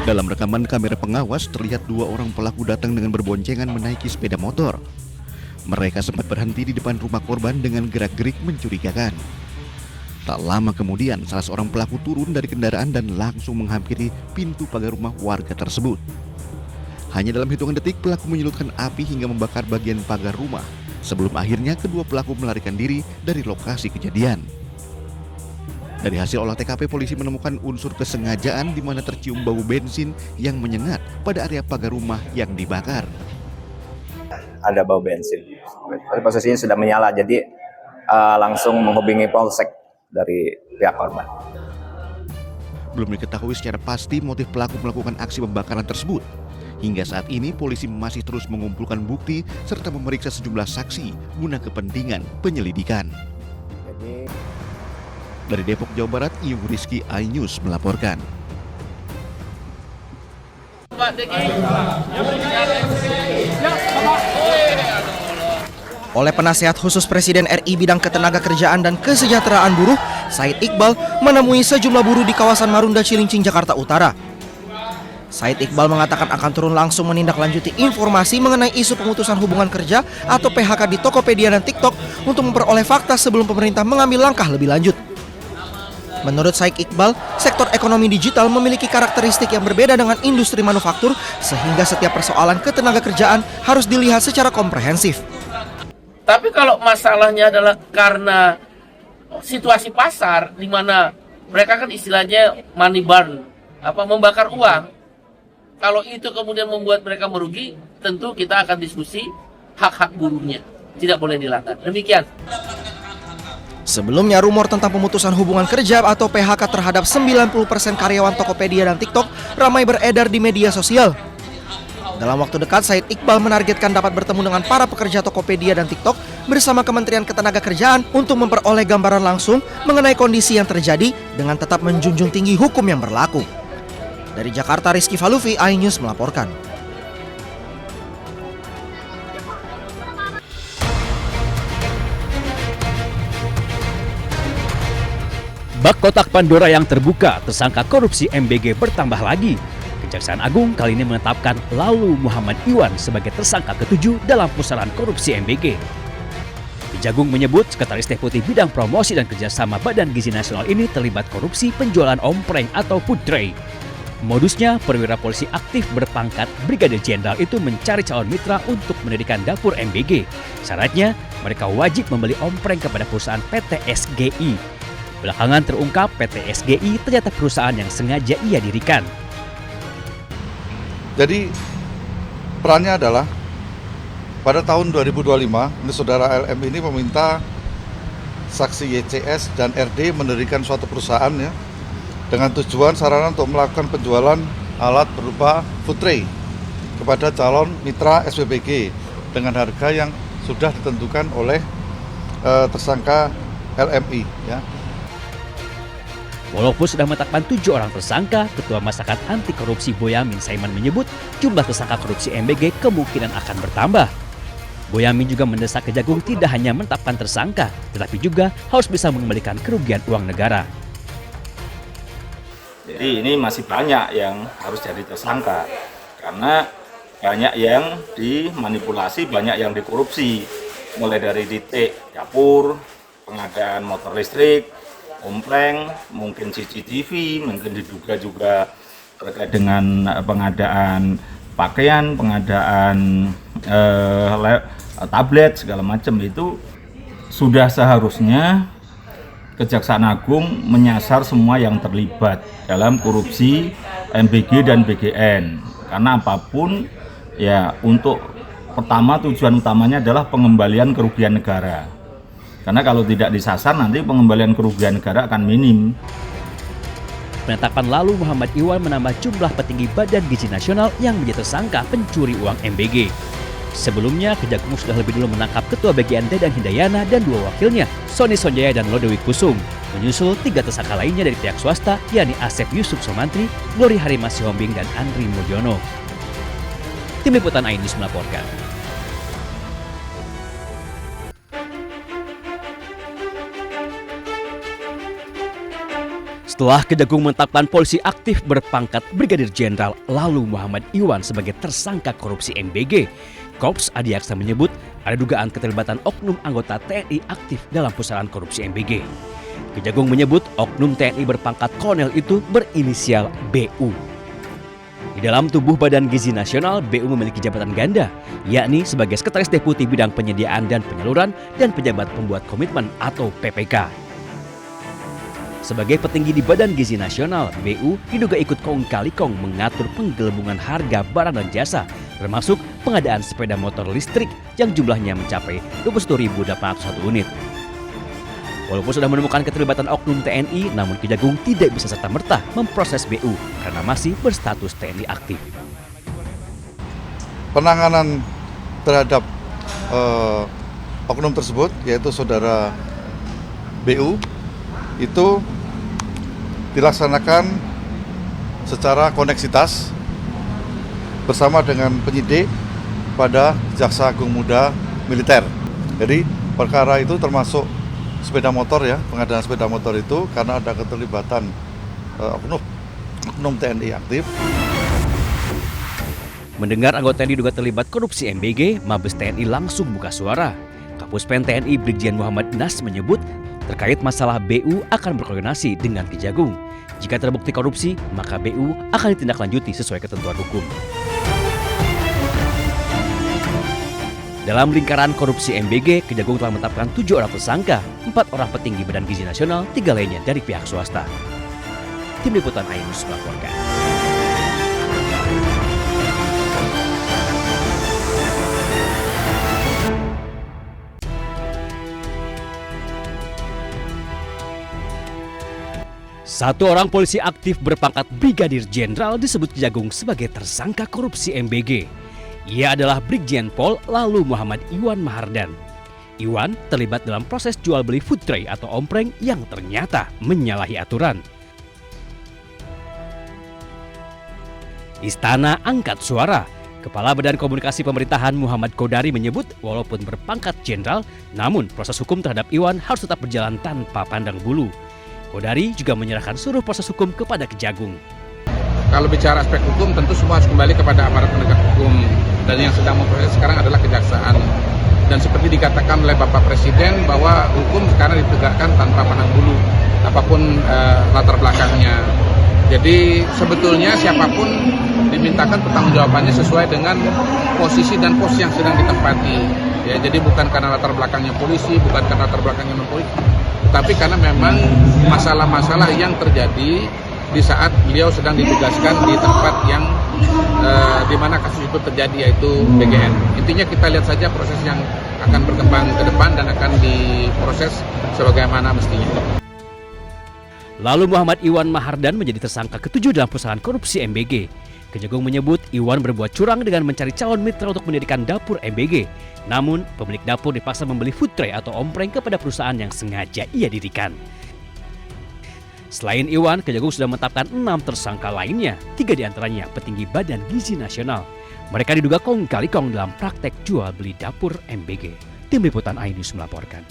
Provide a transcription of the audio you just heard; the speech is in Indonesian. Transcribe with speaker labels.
Speaker 1: Dalam rekaman kamera pengawas, terlihat dua orang pelaku datang dengan berboncengan menaiki sepeda motor. Mereka sempat berhenti di depan rumah korban dengan gerak-gerik mencurigakan. Tak lama kemudian, salah seorang pelaku turun dari kendaraan dan langsung menghampiri pintu pagar rumah warga tersebut. Hanya dalam hitungan detik, pelaku menyulutkan api hingga membakar bagian pagar rumah. Sebelum akhirnya kedua pelaku melarikan diri dari lokasi kejadian. Dari hasil olah TKP, polisi menemukan unsur kesengajaan di mana tercium bau bensin yang menyengat pada area pagar rumah yang dibakar.
Speaker 2: Ada bau bensin. Posisinya sudah menyala, jadi langsung menghubungi polsek dari pihak korban.
Speaker 1: Belum diketahui secara pasti motif pelaku melakukan aksi pembakaran tersebut. Hingga saat ini polisi masih terus mengumpulkan bukti serta memeriksa sejumlah saksi guna kepentingan penyelidikan. Dari Depok, Jawa Barat, Iyung Rizky, iNews melaporkan.
Speaker 3: Oleh Penasehat Khusus Presiden RI Bidang Ketenagakerjaan dan Kesejahteraan Buruh, Said Iqbal menemui sejumlah buruh di kawasan Marunda, Cilincing, Jakarta Utara. Said Iqbal mengatakan akan turun langsung menindaklanjuti informasi mengenai isu pemutusan hubungan kerja atau PHK di Tokopedia dan TikTok untuk memperoleh fakta sebelum pemerintah mengambil langkah lebih lanjut. Menurut Said Iqbal, sektor ekonomi digital memiliki karakteristik yang berbeda dengan industri manufaktur sehingga setiap persoalan ketenagakerjaan harus dilihat secara komprehensif.
Speaker 4: Tapi kalau masalahnya adalah karena situasi pasar di mana mereka kan istilahnya money burn, membakar uang. Kalau itu kemudian membuat mereka merugi, tentu kita akan diskusi hak-hak buruhnya. Tidak boleh dilanggar. Demikian.
Speaker 3: Sebelumnya, rumor tentang pemutusan hubungan kerja atau PHK terhadap 90% karyawan Tokopedia dan TikTok ramai beredar di media sosial. Dalam waktu dekat, Said Iqbal menargetkan dapat bertemu dengan para pekerja Tokopedia dan TikTok bersama Kementerian Ketenagakerjaan untuk memperoleh gambaran langsung mengenai kondisi yang terjadi dengan tetap menjunjung tinggi hukum yang berlaku. Dari Jakarta, Rizky Falufi, iNews melaporkan.
Speaker 5: Bak kotak Pandora yang terbuka, tersangka korupsi MBG bertambah lagi. Kejaksaan Agung kali ini menetapkan Lalu Muhammad Iwan sebagai tersangka ke-7 dalam pusaran korupsi MBG. Kejagung menyebut Sekretaris Deputi Bidang Promosi dan Kerjasama Badan Gizi Nasional ini terlibat korupsi penjualan ompreng atau food tray. Modusnya, perwira polisi aktif berpangkat Brigadir Jenderal itu mencari calon mitra untuk mendirikan dapur MBG. Syaratnya, mereka wajib membeli ompreng kepada perusahaan PT SGI. Belakangan terungkap PT SGI ternyata perusahaan yang sengaja ia dirikan.
Speaker 6: Jadi perannya adalah pada tahun 2025, ini saudara LM ini meminta saksi YCS dan RD mendirikan suatu perusahaan ya, dengan tujuan sarana untuk melakukan penjualan alat berupa food tray kepada calon mitra SPBG dengan harga yang sudah ditentukan oleh tersangka LMI ya.
Speaker 5: Walaupun sudah menetapkan 7 orang tersangka, Ketua Masyarakat Anti Korupsi Boyamin Saiman menyebut jumlah tersangka korupsi MBG kemungkinan akan bertambah. Boyamin juga mendesak Kejagung tidak hanya menetapkan tersangka, tetapi juga harus bisa mengembalikan kerugian uang negara.
Speaker 7: Jadi ini masih banyak yang harus jadi tersangka, karena banyak yang dimanipulasi, banyak yang dikorupsi, mulai dari titik dapur, pengadaan motor listrik, ompreng, mungkin CCTV, mungkin diduga juga terkait dengan pengadaan pakaian, pengadaan tablet, segala macam. Itu sudah seharusnya Kejaksaan Agung menyasar semua yang terlibat dalam korupsi MBG dan BGN. Karena apapun ya, untuk pertama tujuan utamanya adalah pengembalian kerugian negara. Karena kalau tidak disasar nanti pengembalian kerugian negara akan minim.
Speaker 5: Penetapan Lalu Muhammad Iwan menambah jumlah petinggi Badan Gizi Nasional yang menjadi tersangka pencuri uang MBG. Sebelumnya, Kejagung sudah lebih dulu menangkap Ketua BGN Dedang Hindayana dan 2 wakilnya, Sony Sonjaya dan Lodewi Kusum. Menyusul 3 tersangka lainnya dari pihak swasta, yakni Asep Yusuf Somantri, Glory Harima Sihombing, dan Andri Mulyono. Tim Liputan iNews melaporkan. Setelah Kejagung menetapkan polisi aktif berpangkat Brigadir Jenderal Lalu Muhammad Iwan sebagai tersangka korupsi MBG, Korps Adiaksa menyebut ada dugaan keterlibatan oknum anggota TNI aktif dalam pusaran korupsi MBG. Kejagung menyebut oknum TNI berpangkat kolonel itu berinisial BU. Di dalam tubuh Badan Gizi Nasional, BU memiliki jabatan ganda, yakni sebagai Sekretaris Deputi Bidang Penyediaan dan Penyaluran dan Pejabat Pembuat Komitmen atau PPK. Sebagai petinggi di Badan Gizi Nasional, BU diduga ikut kong-kali kong mengatur penggelembungan harga barang dan jasa, termasuk pengadaan sepeda motor listrik yang jumlahnya mencapai 21.801 unit. Walaupun sudah menemukan keterlibatan oknum TNI, namun Kejagung tidak bisa serta-merta memproses BU karena masih berstatus TNI aktif.
Speaker 6: Penanganan terhadap oknum tersebut, yaitu saudara BU, itu dilaksanakan secara koneksitas bersama dengan penyidik pada Jaksa Agung Muda Militer. Jadi perkara itu termasuk sepeda motor ya, pengadaan sepeda motor itu karena ada keterlibatan oknum TNI aktif.
Speaker 5: Mendengar anggota yang diduga terlibat korupsi MBG, Mabes TNI langsung buka suara. Kapuspen TNI Brigjen Muhammad Nas menyebut terkait masalah BU akan berkoordinasi dengan Kejagung. Jika terbukti korupsi, maka BU akan ditindaklanjuti sesuai ketentuan hukum. Dalam lingkaran korupsi MBG, Kejagung telah menetapkan 7 orang tersangka, 4 orang petinggi Badan Gizi Nasional, 3 lainnya dari pihak swasta. Tim Liputan Ainus melaporkan. Satu orang polisi aktif berpangkat Brigadir Jenderal disebut Kejagung sebagai tersangka korupsi MBG. Ia adalah Brigjen Pol Lalu Muhammad Iwan Mahardan. Iwan terlibat dalam proses jual beli food tray atau ompreng yang ternyata menyalahi aturan. Istana angkat suara. Kepala Badan Komunikasi Pemerintahan Muhammad Kodari menyebut walaupun berpangkat jenderal, namun proses hukum terhadap Iwan harus tetap berjalan tanpa pandang bulu. Kodari juga menyerahkan seluruh proses hukum kepada Kejagung.
Speaker 8: Kalau bicara aspek hukum, tentu semua harus kembali kepada aparat penegak hukum. Dan yang sedang memproses sekarang adalah kejaksaan. Dan seperti dikatakan oleh Bapak Presiden bahwa hukum sekarang ditegakkan tanpa pandang bulu, apapun latar belakangnya. Jadi sebetulnya siapapun dimintakan pertanggungjawabannya sesuai dengan posisi dan pos yang sedang ditempati. Ya, jadi bukan karena latar belakangnya polisi, bukan karena latar belakangnya non-polisi, tapi karena memang masalah-masalah yang terjadi di saat beliau sedang ditugaskan di tempat yang di mana kasus itu terjadi, yaitu BGN. Intinya kita lihat saja proses yang akan berkembang ke depan dan akan diproses sebagaimana mestinya.
Speaker 5: Lalu Muhammad Iwan Mahardan menjadi tersangka ke-7 dalam pusaran korupsi MBG. Kejagung menyebut Iwan berbuat curang dengan mencari calon mitra untuk mendirikan dapur MBG. Namun, pemilik dapur dipaksa membeli food tray atau ompreng kepada perusahaan yang sengaja ia dirikan. Selain Iwan, Kejagung sudah menetapkan 6 tersangka lainnya, 3 diantaranya petinggi Badan Gizi Nasional. Mereka diduga kong kali kong dalam praktek jual beli dapur MBG. Tim Liputan Ainus melaporkan.